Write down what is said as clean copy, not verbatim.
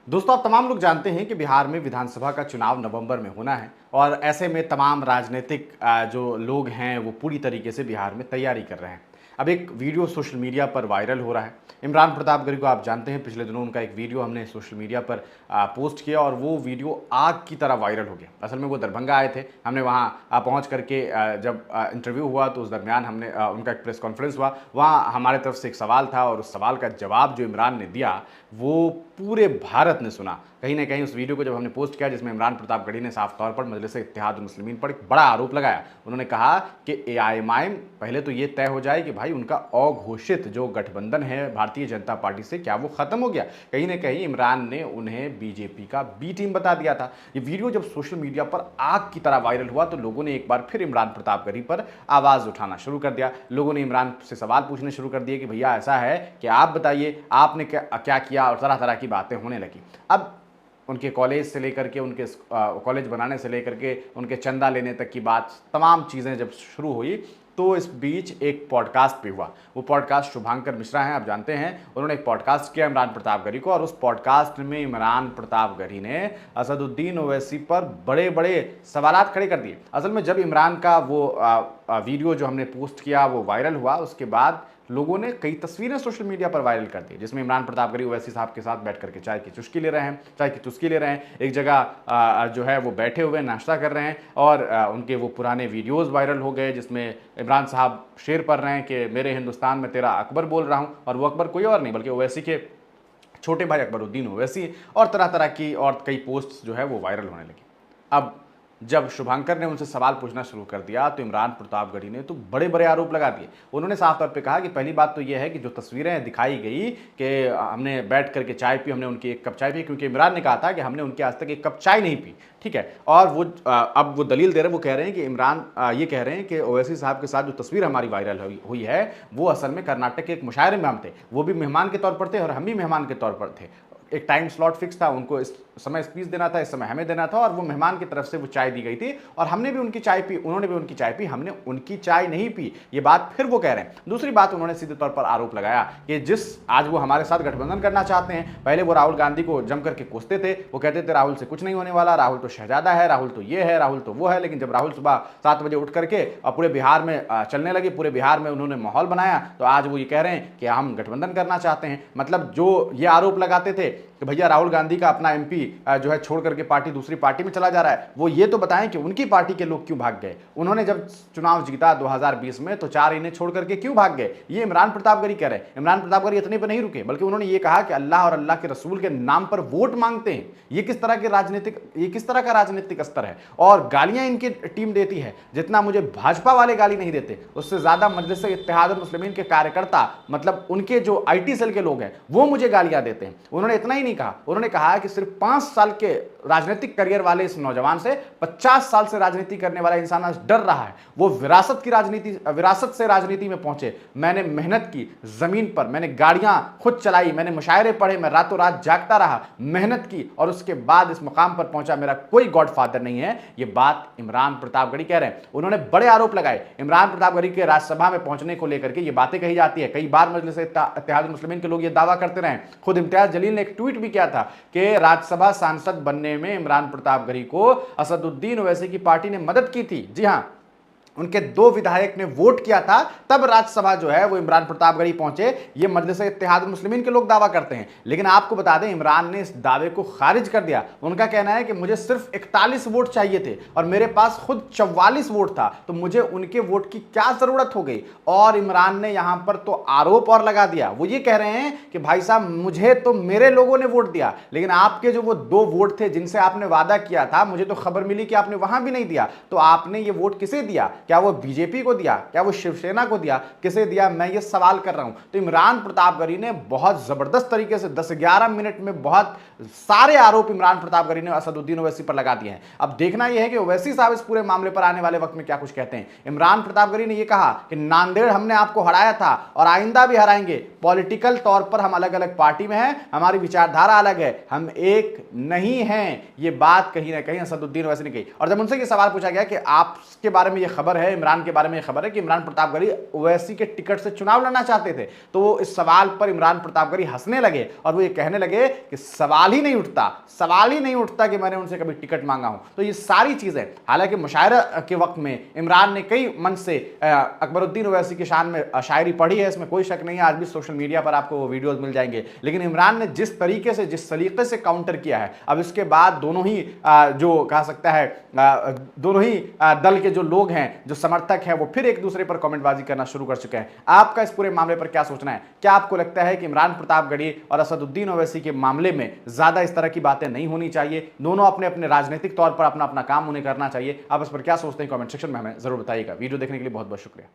दोस्तों, आप तमाम लोग जानते हैं कि बिहार में विधानसभा का चुनाव नवंबर में होना है और ऐसे में तमाम राजनीतिक जो लोग हैं वो पूरी तरीके से बिहार में तैयारी कर रहे हैं। अब एक वीडियो सोशल मीडिया पर वायरल हो रहा है। इमरान प्रतापगढ़ी को आप जानते हैं, पिछले दिनों उनका एक वीडियो हमने सोशल मीडिया पर पोस्ट किया और वो वीडियो आग की तरह वायरल हो गया। असल में वो दरभंगा आए थे, हमने वहाँ पहुँच करके जब इंटरव्यू हुआ तो उस दरमियान हमने उनका एक प्रेस कॉन्फ्रेंस हुआ, वहाँ हमारे तरफ से एक सवाल था और उस सवाल का जवाब जो इमरान ने दिया वो पूरे भारत ने सुना। कहीं ना कहीं उस वीडियो को जब हमने पोस्ट किया जिसमें इमरान प्रतापगढ़ी ने साफ तौर पर मजलिस इत्तेहाद मुस्लिमीन पर एक बड़ा आरोप लगाया। उन्होंने कहा कि एआईएमआईएम पहले तो ये तय हो जाए कि भाई उनका अघोषित जो गठबंधन है भारतीय जनता पार्टी से क्या वो खत्म हो गया। कहीं ना कहीं इमरान ने उन्हें बीजेपी का बी टीम बता दिया था। ये वीडियो जब सोशल मीडिया पर आग की तरह वायरल हुआ तो लोगों ने एक बार फिर इमरान प्रतापगढ़ी पर आवाज उठाना शुरू कर दिया। लोगों ने इमरान से सवाल पूछने शुरू कर दिए कि भैया ऐसा है कि आप बताइए आपने क्या किया, और तरह तरह की बातें होने लगी। अब उनके कॉलेज से लेकर के उनके कॉलेज बनाने से लेकर के उनके चंदा लेने तक की बात, तमाम चीज़ें जब शुरू हुई तो इस बीच एक पॉडकास्ट भी हुआ। वो पॉडकास्ट शुभांकर मिश्रा हैं, आप जानते हैं, उन्होंने एक पॉडकास्ट किया इमरान प्रतापगढ़ी को और उस पॉडकास्ट में इमरान प्रतापगढ़ी ने असदुद्दीन ओवैसी पर बड़े बड़े सवालात खड़े कर दिए। असल में जब इमरान का वो वीडियो जो हमने पोस्ट किया वो वायरल हुआ, उसके बाद लोगों ने कई तस्वीरें सोशल मीडिया पर वायरल कर दी जिसमें इमरान प्रतापगढ़ी ओवैसी साहब के साथ बैठ करके चाय की चुस्की ले रहे हैं। एक जगह जो है वो बैठे हुए नाश्ता कर रहे हैं और उनके वो पुराने वीडियोस वायरल हो गए जिसमें इमरान साहब शेर पढ़ रहे हैं कि मेरे हिंदुस्तान में तेरा अकबर बोल रहा हूँ, और वो अकबर कोई और नहीं बल्कि ओवैसी के छोटे भाई अकबरुद्दीन ओवैसी, और तरह तरह की और कई पोस्ट जो है वो वायरल होने लगी। अब जब शुभांकर ने उनसे सवाल पूछना शुरू कर दिया तो इमरान प्रतापगढ़ी ने तो बड़े बड़े आरोप लगा दिए। उन्होंने साफ तौर पे कहा कि पहली बात तो यह है कि जो तस्वीरें दिखाई गई कि हमने बैठ करके चाय पी, हमने उनकी एक कप चाय पी, क्योंकि इमरान ने कहा था कि हमने उनके आज तक एक कप चाय नहीं पी, ठीक है। और वो अब वो दलील दे रहे हैं, वो कह रहे हैं कि इमरान ये कह रहे हैं कि ओवैसी साहब के साथ जो तस्वीर हमारी वायरल हुई है वो असल में कर्नाटक के एक मुशायरे में हम थे, वो भी मेहमान के तौर पर थे और हम भी मेहमान के तौर पर थे। एक टाइम स्लॉट फिक्स था, उनको इस समय स्पीच देना था, इस समय हमें देना था, और वो मेहमान की तरफ से वो चाय दी गई थी और हमने भी उनकी चाय पी, उन्होंने भी उनकी चाय पी, हमने उनकी चाय नहीं पी। ये बात फिर वो कह रहे हैं। दूसरी बात, उन्होंने सीधे तौर पर आरोप लगाया कि जिस आज वो हमारे साथ गठबंधन करना चाहते हैं, पहले वो राहुल गांधी को जम करके कोसते थे, वो कहते थे राहुल से कुछ नहीं होने वाला, राहुल तो शहजादा है, राहुल तो ये है, राहुल तो वो है। लेकिन जब राहुल सुबह 7 बजे उठ करके पूरे बिहार में चलने लगे, पूरे बिहार में उन्होंने माहौल बनाया, तो आज वो ये कह रहे हैं कि हम गठबंधन करना चाहते हैं। मतलब जो ये आरोप लगाते थे कि भैया राहुल गांधी का अपना एमपी जो है छोड़ करके पार्टी दूसरी पार्टी में चला जा रहा है, वो ये तो बताएं कि उनकी पार्टी के लोग क्यों भाग गए। उन्होंने जब चुनाव जीता 2020 में तो 4 इन्हें छोड़ करके क्यों भाग गए, ये इमरान प्रतापगढ़ी कह रहे हैं। इमरान प्रतापगढ़ी इतने पर नहीं रुके, बल्कि उन्होंने ये कहा कि अल्लाह और अल्लाह के रसूल के नाम पर वोट मांगते हैं। ये किस तरह का राजनीतिक स्तर है, और गालियां इनकी टीम देती है। जितना मुझे भाजपा वाले गाली नहीं देते, उससे ज्यादा मजलिस इत्तेहाद मुस्लिमीन के कार्यकर्ता, मतलब उनके जो आईटी सेल के लोग हैं, वो मुझे गालियां देते हैं। उन्होंने इतना ही नहीं कहा, उन्होंने कहा कि सिर्फ 5 साल के राजनीतिक करियर वाले इस नौजवान से 50 साल से राजनीति करने वाला इंसान आज डर रहा है। वो विरासत से राजनीति में पहुंचे। मैंने मेहनत की, जमीन पर मैंने गाड़ियां खुद चलाई, मैंने मुशायरे पढ़े, मैं रातों रात जागता रहा, मेहनत की, और उसके बाद इस मुकाम पर पहुंचा। मेरा कोई गॉडफादर नहीं है। ये बात इमरान प्रतापगढ़ी कह रहे हैं। उन्होंने बड़े आरोप लगाए इमरान प्रतापगढ़ी के राज्यसभा में पहुंचने को लेकर के। ये बातें कही जाती है, कई बार मजलिस इत्तेहाद मुस्लिमीन के लोग ये दावा करते रहे। खुद इम्तियाज जलील ने एक ट्वीट भी किया था कि राज्यसभा सांसद बनने में इमरान प्रतापगढ़ी को असदुद्दीन ओवैसी की पार्टी ने मदद की थी। जी हां, उनके 2 विधायक ने वोट किया था, तब राज्यसभा जो है वो इमरान प्रतापगढ़ी पहुंचे। ये मजलिस इत्तेहाद मुस्लिमीन के लोग दावा करते हैं। लेकिन आपको बता दें, इमरान ने इस दावे को खारिज कर दिया। उनका कहना है कि मुझे सिर्फ 41 वोट चाहिए थे और मेरे पास खुद 44 वोट था, तो मुझे उनके वोट की क्या जरूरत हो गई। और इमरान ने यहां पर तो आरोप और लगा दिया। वो ये कह रहे हैं कि भाई साहब, मुझे तो मेरे लोगों ने वोट दिया, लेकिन आपके जो वो 2 वोट थे जिनसे आपने वादा किया था, मुझे तो खबर मिली कि आपने वहां भी नहीं दिया। तो आपने ये वोट किसे दिया? क्या वो बीजेपी को दिया? क्या वो शिवसेना को दिया? किसे दिया? मैं ये सवाल कर रहा हूं। तो इमरान प्रतापगढ़ी ने बहुत जबरदस्त तरीके से 10-11 मिनट में बहुत सारे आरोप इमरान प्रतापगढ़ी ने असदुद्दीन ओवैसी पर लगा दिए हैं। अब देखना यह है कि ओवैसी साहब इस पूरे मामले पर आने वाले वक्त में क्या कुछ कहते हैं। इमरान प्रतापगढ़ी ने यह कहा कि नांदेड़ हमने आपको हराया था और आइंदा भी हराएंगे। पॉलिटिकल तौर पर हम अलग अलग पार्टी में हैं, हमारी विचारधारा अलग है, हम एक नहीं हैं। ये बात कहीं ना कहीं असदुद्दीन ओवैसी ने कही। और जब उनसे ये सवाल पूछा गया कि आपके बारे में ये खबर खबर है, इमरान के बारे में खबर है कि इमरान प्रतापगढ़ी ओवैसी के टिकट से चुनाव लड़ना चाहते थे, तो वो इस सवाल पर इमरान प्रतापगढ़ी हंसने लगे और वो ये कहने लगे कि सवाल ही नहीं उठता कि मैंने उनसे कभी टिकट मांगा हूं। तो ये सारी चीजें, हालांकि मुशायरा के वक्त में इमरान ने कई मंच से अकबरुद्दीन ओवैसी की शान में शायरी पढ़ी है, इसमें कोई शक नहीं है, आज भी सोशल मीडिया पर आपको वो वीडियोस मिल जाएंगे। लेकिन इमरान ने जिस तरीके से, जिस सलीके से काउंटर किया है, अब इसके बाद दोनों ही जो कहा सकता है दोनों ही दल के जो लोग हैं, जो समर्थक हैं, वो फिर एक दूसरे पर कमेंटबाजी करना शुरू कर चुके हैं। आपका इस पूरे मामले पर क्या सोचना है? क्या आपको लगता है कि इमरान प्रतापगढ़ी और असदुद्दीन ओवैसी के मामले में ज्यादा इस तरह की बातें नहीं होनी चाहिए? दोनों अपने अपने राजनीतिक तौर पर अपना अपना काम उन्हें करना चाहिए। आप इस पर क्या सोचते हैं? कमेंट सेक्शन में हमें जरूर बताइएगा। वीडियो देखने के लिए बहुत बहुत शुक्रिया।